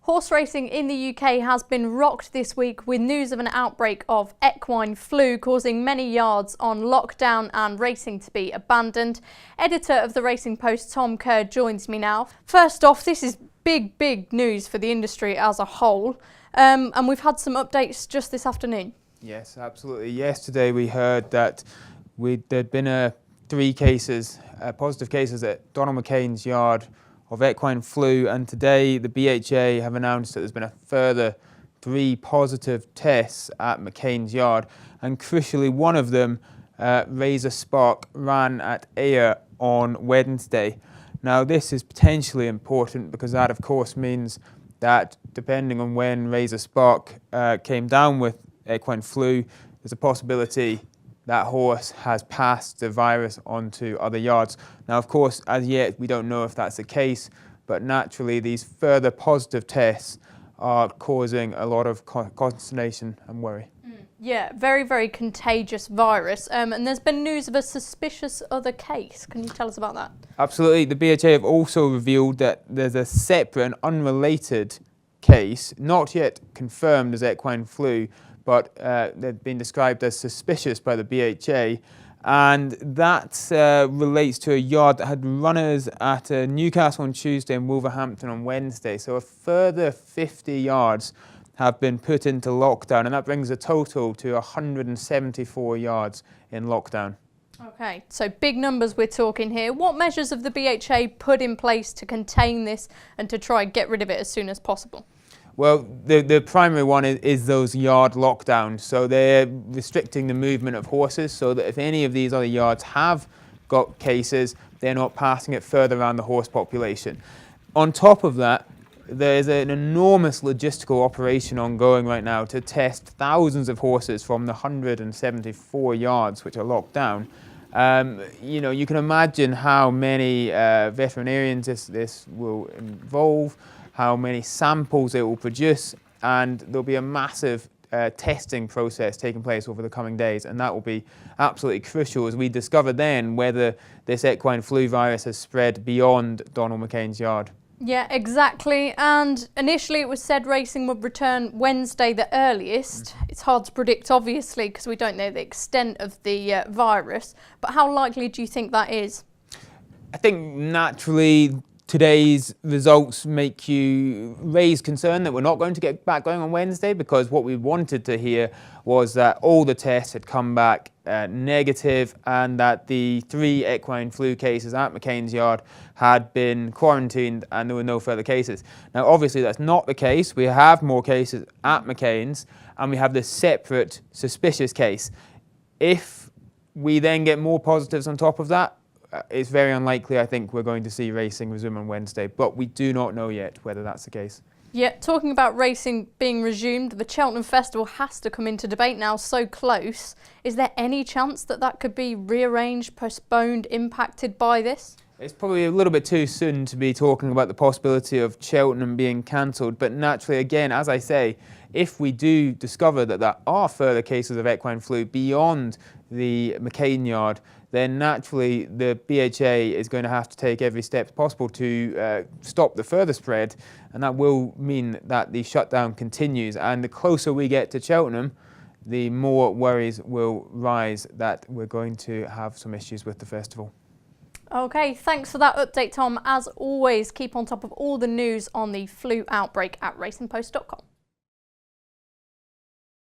Horse racing in the UK has been rocked this week with news of an outbreak of equine flu causing many yards on lockdown and racing to be abandoned. Editor of the Racing Post, Tom Kerr, joins me now. First off, this is big news for the industry as a whole, and we've had some updates just this afternoon. Yes, absolutely. Yesterday we heard that there'd been three cases, positive cases at Donald McCain's yard of equine flu, and today the BHA have announced that there's been a further 3 positive tests at McCain's yard, and crucially one of them, Razor Spark, ran at Ayr on Wednesday. Now this is potentially important because that of course means that depending on when Razor Spark came down with equine flu, there's a possibility that horse has passed the virus onto other yards. Now, of course, as yet, we don't know if that's the case, but naturally, these further positive tests are causing a lot of consternation and worry. Yeah, very contagious virus. And there's been news of a suspicious other case. Can you tell us about that? Absolutely. The BHA have also revealed that there's a separate and unrelated case, not yet confirmed as equine flu, but they've been described as suspicious by the BHA, and that relates to a yard that had runners at Newcastle on Tuesday and Wolverhampton on Wednesday. So a further 50 yards have been put into lockdown, and that brings the total to 174 yards in lockdown. Okay, so big numbers we're talking here. What measures have the BHA put in place to contain this and to try and get rid of it as soon as possible? Well, the primary one is those yard lockdowns. So they're restricting the movement of horses so that if any of these other yards have got cases, they're not passing it further around the horse population. On top of that, there's an enormous logistical operation ongoing right now to test thousands of horses from the 174 yards which are locked down. You can imagine how many veterinarians this will involve, how many samples it will produce, and there'll be a massive testing process taking place over the coming days, and that will be absolutely crucial as we discover then whether this equine flu virus has spread beyond Donald McCain's yard. Yeah, exactly. And initially it was said racing would return Wednesday the earliest. It's hard to predict, obviously, because we don't know the extent of the virus, but how likely do you think that is? I think naturally today's results make you raise concern that we're not going to get back going on Wednesday, because what we wanted to hear was that all the tests had come back negative and that the 3 equine flu cases at McCain's yard had been quarantined and there were no further cases. Now obviously that's not the case. We have more cases at McCain's and we have this separate suspicious case. If we then get more positives on top of that, it's very unlikely, I think, we're going to see racing resume on Wednesday, but we do not know yet whether that's the case. Yeah, talking about racing being resumed, the Cheltenham Festival has to come into debate now, so close. Is there any chance that that could be rearranged, postponed, impacted by this? It's probably a little bit too soon to be talking about the possibility of Cheltenham being cancelled, but naturally, again, as I say, if we do discover that there are further cases of equine flu beyond the McCain yard, then naturally the BHA is going to have to take every step possible to stop the further spread, and that will mean that the shutdown continues. And the closer we get to Cheltenham, the more worries will rise that we're going to have some issues with the festival. Okay, thanks for that update, Tom. As always, keep on top of all the news on the flu outbreak at racingpost.com.